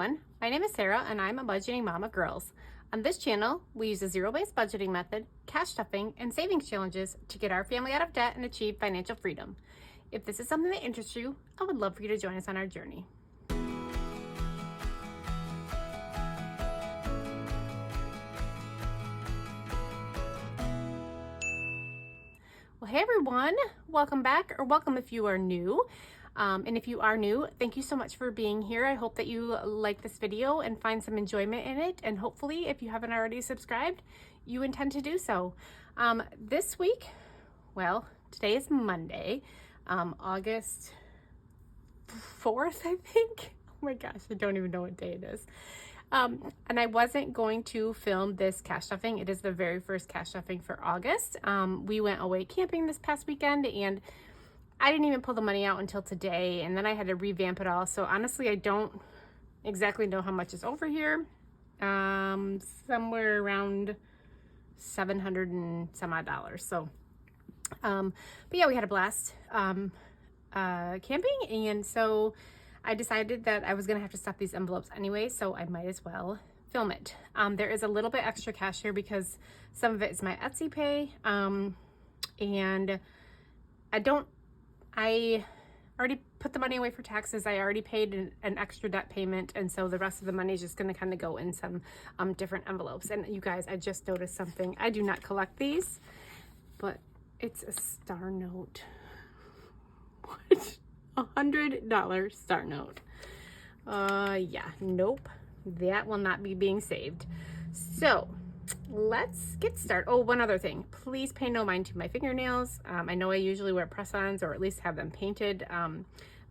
everyone, my name is Sarah and I'm a budgeting mom of girls. On this channel, we use a zero-based budgeting method, cash stuffing, and savings challenges to get our family out of debt and achieve financial freedom. If this is something that interests you, I would love for you to join us on our journey. Well, hey everyone, welcome back, or welcome if you are new. And if you are new, thank you so much for being here. I hope that you like this video and find some enjoyment in it. And hopefully, if you haven't already subscribed, you intend to do so. This week, well, today is Monday, August 4th, I think. Oh my gosh, I don't even know what day it is. And I wasn't going to film this cash stuffing. It is the very first cash stuffing for August. We went away camping this past weekend and I didn't even pull the money out until today, and then I had to revamp it all. So honestly, I don't exactly know how much is over here. Somewhere around $700 and some odd. So, but yeah, we had a blast camping, and so I decided that I was gonna have to stuff these envelopes anyway, so I might as well film it. There is a little bit extra cash here because some of it is my Etsy pay, and I already put the money away for taxes. I already paid an extra debt payment, and so the rest of the money is just going to kind of go in some different envelopes. And you guys, I just noticed something. I do not collect these, but it's a star note. What? $100 star note. Yeah, nope. That will not be being saved. So let's get started. Oh, one other thing. Please pay no mind to my fingernails. I know I usually wear press-ons or at least have them painted.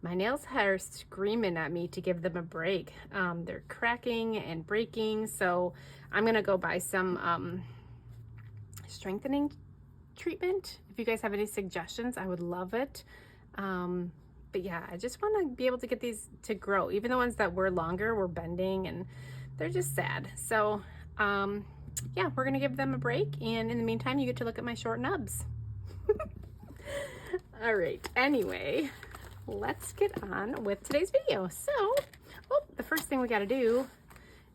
My nails are screaming at me to give them a break. They're cracking and breaking, so I'm gonna go buy some strengthening treatment. If you guys have any suggestions, I would love it. But yeah, I just want to be able to get these to grow. Even the ones that were longer were bending and they're just sad. So yeah, we're gonna give them a break, and in the meantime, you get to look at my short nubs. All right, anyway, let's get on with today's video. So, the first thing we gotta do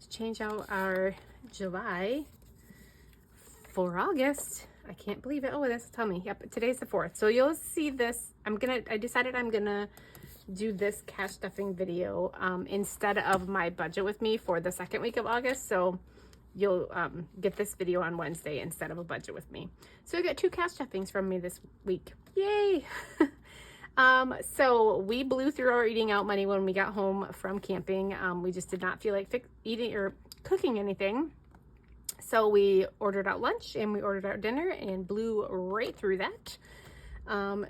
is change out our July for August. I can't believe it. Oh, this will tell me. Yep, today's the 4th. So you'll see this. I decided I'm gonna do this cash stuffing video instead of my budget with me for the second week of August. So you'll get this video on Wednesday instead of a budget with me. So I got 2 cash stuffings from me this week. Yay! So we blew through our eating out money when we got home from camping. We just did not feel like eating or cooking anything. So we ordered out lunch and we ordered out dinner and blew right through that.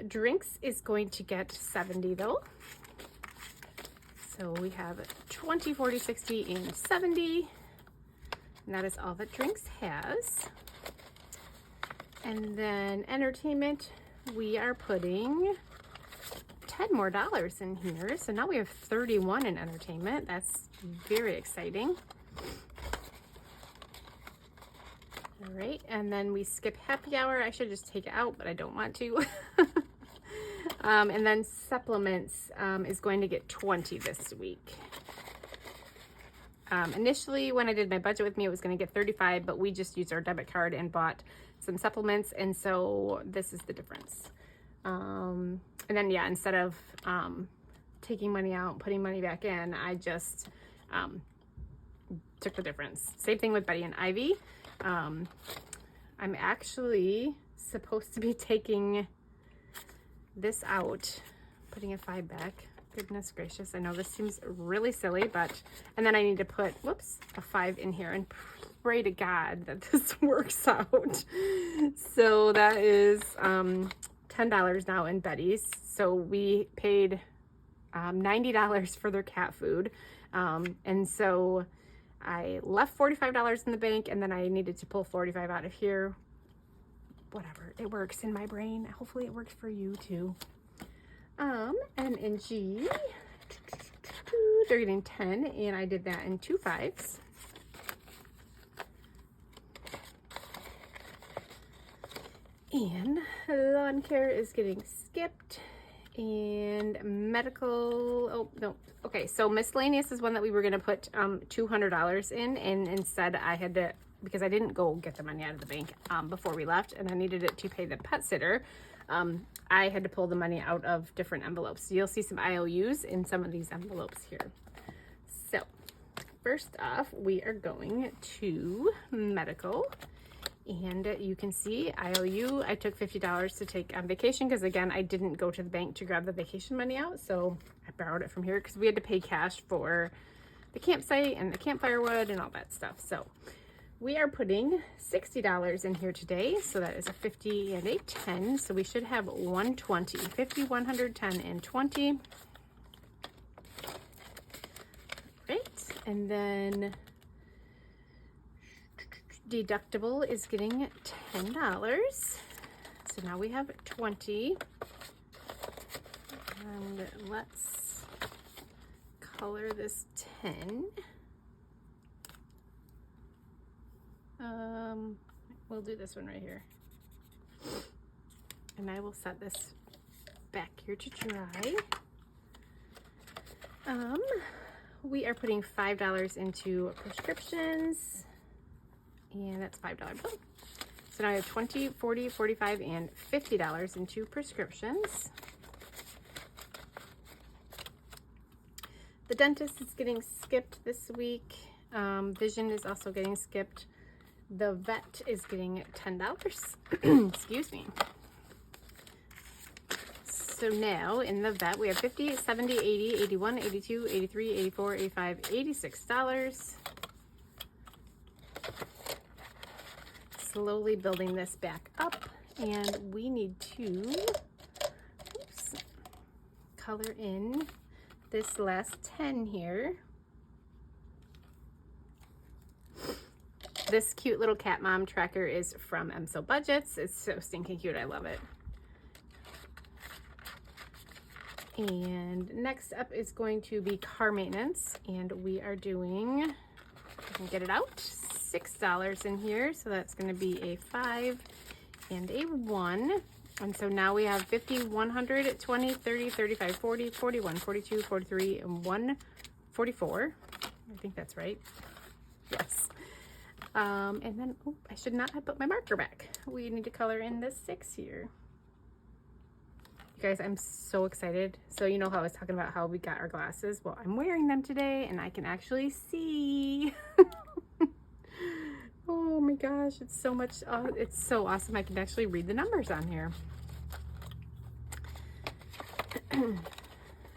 Drinks is going to get $70 though. So we have 20, 40, 60, and 70. And that is all that drinks has. And then entertainment, we are putting $10 more in here. So now we have 31 in entertainment. That's very exciting. All right, and then we skip happy hour. I should just take it out, but I don't want to. And then supplements is going to get 20 this week. Initially, when I did my budget with me, it was going to get 35, but we just used our debit card and bought some supplements, and so this is the difference. And then, yeah, instead of taking money out, putting money back in, I just took the difference. Same thing with Betty and Ivy. I'm actually supposed to be taking this out, putting a 5 back. Goodness gracious, I know this seems really silly, but, and then I need to put, whoops, a 5 in here and pray to God that this works out. So that is $10 now in Betty's. So we paid $90 for their cat food. And so I left $45 in the bank, and then I needed to pull 45 out of here. Whatever, it works in my brain. Hopefully it works for you too. And in G, they're getting 10, and I did that in 2 5s. And lawn care is getting skipped, And medical, oh no, okay, so miscellaneous is one that we were gonna put $200 in, and instead I had to, because I didn't go get the money out of the bank before we left, and I needed it to pay the pet sitter. I had to pull the money out of different envelopes. So you'll see some IOUs in some of these envelopes here. So first off, we are going to medical. And you can see IOU, I took $50 to take on vacation because, again, I didn't go to the bank to grab the vacation money out. So I borrowed it from here because we had to pay cash for the campsite and the campfire wood and all that stuff. So we are putting $60 in here today. So that is a 50 and a 10. So we should have 120, 50, 100, 10, and 20. Right. And then deductible is getting $10. So now we have 20. And let's color this 10. We'll do this one right here. And I will set this back here to dry. We are putting $5 into prescriptions. And that's $5 bill. So now I have 20, 40, 45, and $50 into prescriptions. The dentist is getting skipped this week. Vision is also getting skipped. The vet is getting $10. Excuse me. So now in the vet, we have 50, 70, 80, 81, 82, 83, 84, 85, $86. Slowly building this back up, and we need to color in this last 10 here. This cute little cat mom tracker is from So Budgets. It's so stinking cute. I love it. And next up is going to be car maintenance, and we are doing, I can get it out, $6 in here. So that's going to be a 5 and a 1. And so now we have 50, 100, 20, 30, 35, 40, 41, 42, 43, and 144. I think that's right. Yes. And then, oh, I should not have put my marker back. We need to color in this 6 here. You guys, I'm so excited. So you know how I was talking about how we got our glasses? Well, I'm wearing them today and I can actually see. Oh my gosh, it's so much, it's so awesome. I can actually read the numbers on here.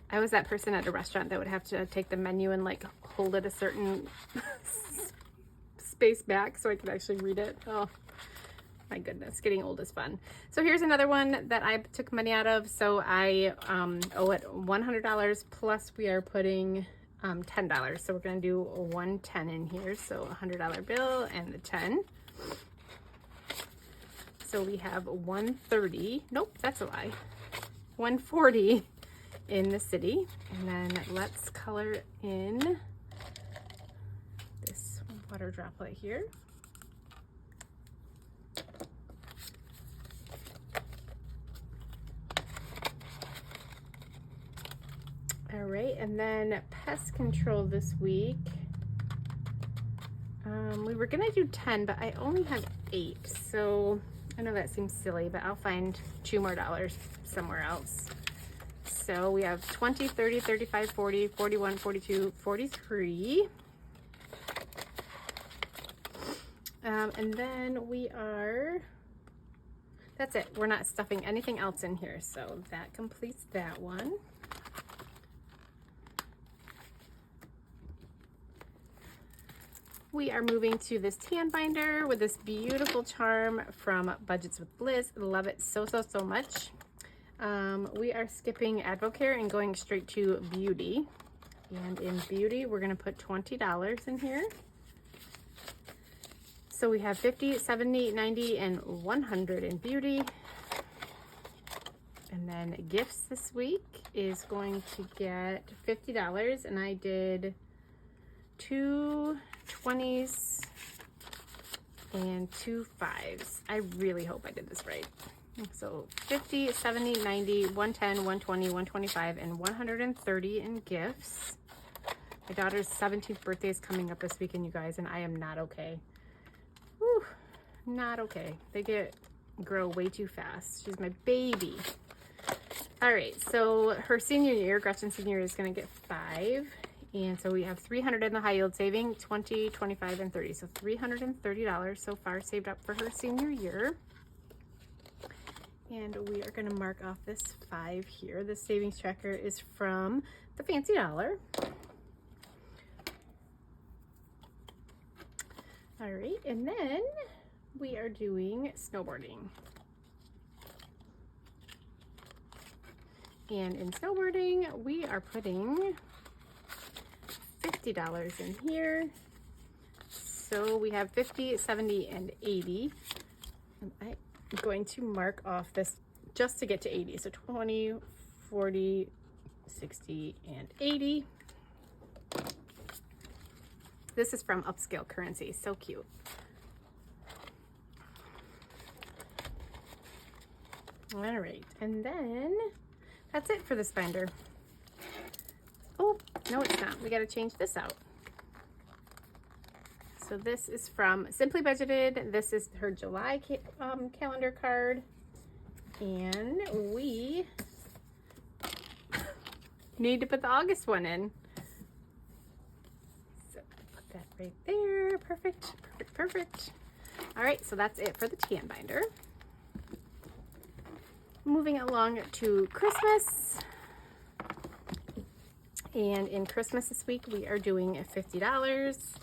I was that person at a restaurant that would have to take the menu and like hold it a certain space back so I could actually read it. Oh my goodness, getting old is fun. So here's another one that I took money out of. So I owe it $100 plus we are putting $10. So we're going to do a 110 in here. So $100 bill and the 10. So we have 130. Nope, that's a lie. 140 in the city. And then let's color in this water droplet here. All right, and then pest control this week. We were gonna do 10, but I only have 8. So I know that seems silly, but I'll find $2 more somewhere else. So we have 20, 30, 35, 40, 41, 42, 43. And then we are, that's it. We're not stuffing anything else in here. So that completes that one. We are moving to this tan binder with this beautiful charm from Budgets with Bliss. Love it so, so, so much. We are skipping Advocare and going straight to Beauty. And in Beauty, we're going to put $20 in here. So we have 50, 70, 90, and 100 in Beauty. And then Gifts this week is going to get $50, and I did 2 20s and 2 5s. I really hope I did this right. So 50, 70, 90, 110, 120, 125, and 130 in gifts. My daughter's 17th birthday is coming up this weekend, you guys, and I am not okay. Whew, not okay. They grow way too fast. She's my baby. All right, so her senior year, Gretchen's senior year, is going to get 5. And so we have 300 in the high yield saving, 20, 25, and 30. So $330 so far saved up for her senior year. And we are going to mark off this 5 here. This savings tracker is from the Fancy Dollar. All right, and then we are doing snowboarding. And in snowboarding, we are putting $50 in here. So we have 50, 70, and 80. And I'm going to mark off this just to get to 80. So 20, 40, 60, and 80. This is from Upscale Currency. So cute. All right, and then that's it for this binder. Oh, no, it's not. We got to change this out. So this is from Simply Budgeted. This is her July calendar card. And we need to put the August one in. So put that right there. Perfect, perfect, perfect. All right, so that's it for the tan binder. Moving along to Christmas. And in Christmas this week, we are doing $50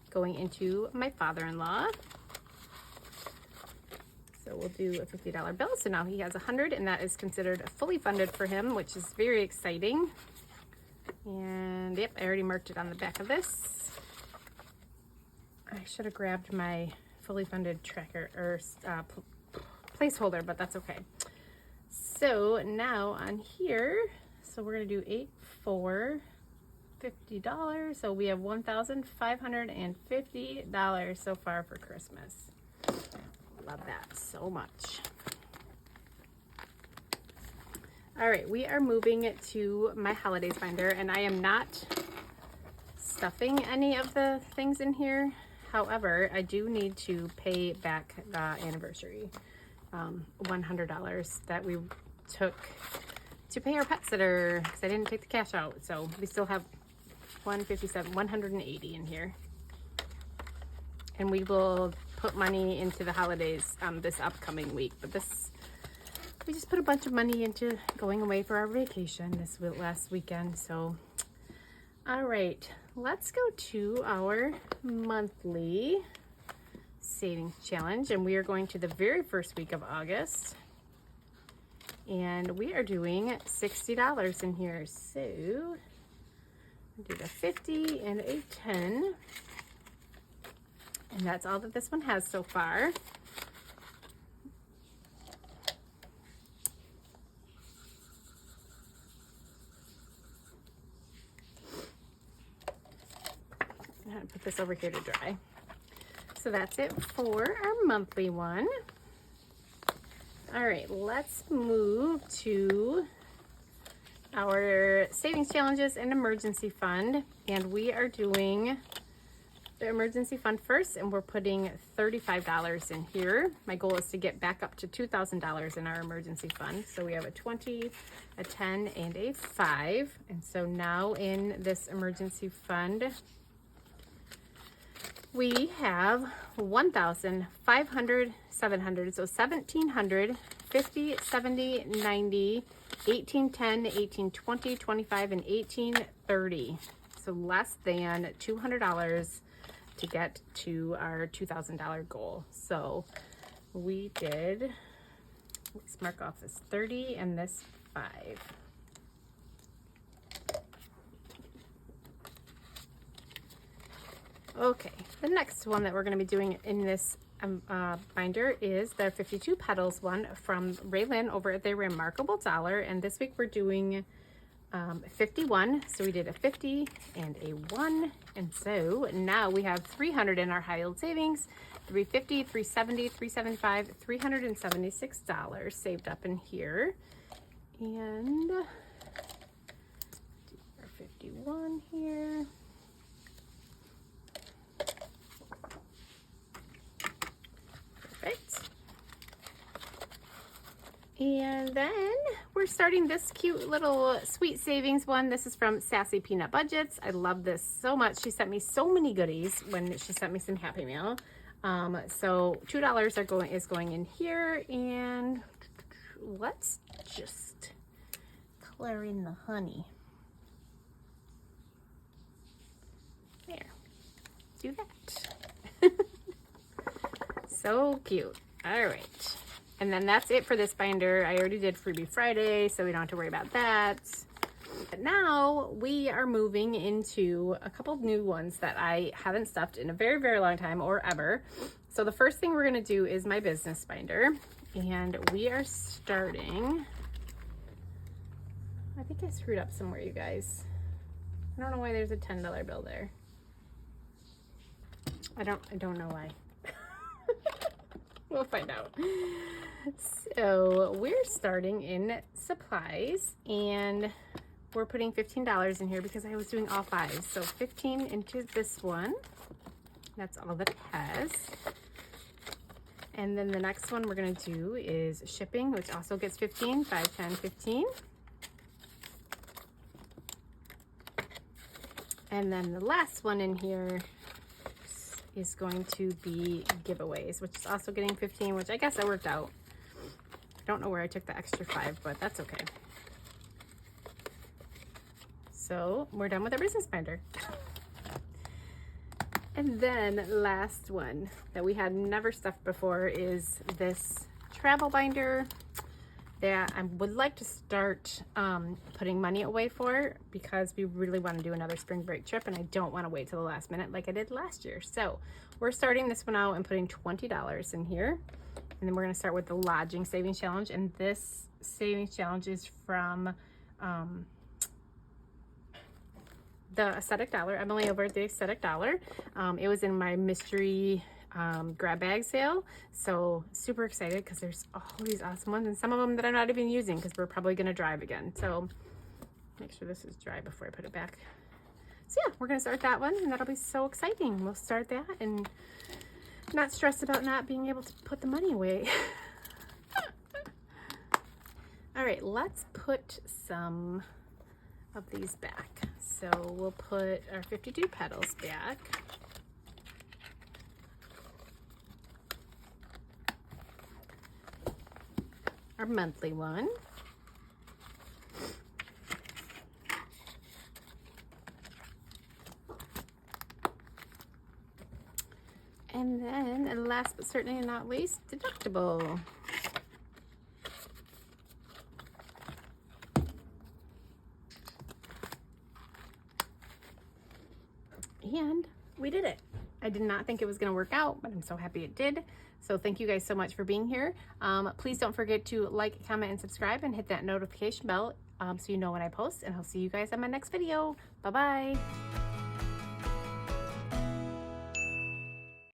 going into my father-in-law. So we'll do a $50 bill. So now he has 100, and that is considered fully funded for him, which is very exciting. And yep, I already marked it on the back of this. I should have grabbed my fully funded tracker or placeholder, but that's okay. So now on here, so we're gonna do 8, 4, $50. So we have $1,550 so far for Christmas. Love that so much. All right, we are moving to my holidays binder, and I am not stuffing any of the things in here. However, I do need to pay back the anniversary $100 that we took to pay our pet sitter because I didn't take the cash out. So we still have 180 in here. And we will put money into the holidays this upcoming week. But we just put a bunch of money into going away for our vacation this last weekend. So, all right, let's go to our monthly savings challenge. And we are going to the very first week of August. And we are doing $60 in here. So I'll do the 50 and a 10. And that's all that this one has so far. I'm gonna put this over here to dry. So that's it for our monthly one. All right, let's move to our savings challenges and emergency fund. And we are doing the emergency fund first, and we're putting $35 in here. My goal is to get back up to $2,000 in our emergency fund. So we have a 20, a 10, and a 5. And so now in this emergency fund, we have 1,500, 700, so 1,700, 50, 70, 90, 18, 10, 18, 20, 25, and 18, 30. So less than $200 to get to our $2,000 goal. So we did, let's mark off this 30 and this 5. Okay, the next one that we're going to be doing in this binder is the 52 petals one from Raylan over at the Remarkable Dollar. And this week we're doing 51. So we did a 50 and a 1. And so now we have 300 in our high yield savings, 350, 370, 375, $376 saved up in here. And do our 51 here. Perfect. And then we're starting this cute little sweet savings one. This is from Sassy Peanut Budgets. I love this so much. She sent me so many goodies when she sent me some Happy Meal. So $2 is going in here, and let's just color in the honey. There, do that. So cute. All right. And then that's it for this binder. I already did Freebie Friday, so we don't have to worry about that. But now we are moving into a couple new ones that I haven't stuffed in a very, very long time or ever. So the first thing we're gonna do is my business binder. And we are starting, I think I screwed up somewhere, you guys. I don't know why there's a $10 bill there. I don't know why. We'll find out. So we're starting in supplies, and we're putting $15 in here because I was doing all 5. So 15 into this one. That's all that it has. And then the next one we're gonna do is shipping, which also gets 15, 5, 10, 15. And then the last one in here is going to be giveaways, which is also getting 15, which I guess I worked out. I don't know where I took the extra 5, but that's okay. So we're done with our business binder. And then last one that we had never stuffed before is this travel binder that I would like to start putting money away for, because we really want to do another spring break trip, and I don't want to wait till the last minute like I did last year. So we're starting this one out and putting $20 in here, and then we're going to start with the lodging savings challenge. And this savings challenge is from the Aesthetic Dollar, Emily over at the Aesthetic Dollar. It was in my mystery grab bag sale, so super excited because there's all these awesome ones, and some of them that I'm not even using because we're probably going to drive again. So make sure this is dry before I put it back. So yeah, we're going to start that one, and that'll be so exciting. We'll start that and not stress about not being able to put the money away. All right, let's put some of these back. So we'll put our 52 petals back. Our monthly one. And then last but certainly not least, deductible. And we did it. I did not think it was going to work out, but I'm so happy it did. So thank you guys so much for being here. Please don't forget to like, comment, and subscribe, and hit that notification bell so you know when I post, and I'll see you guys on my next video. Bye-bye.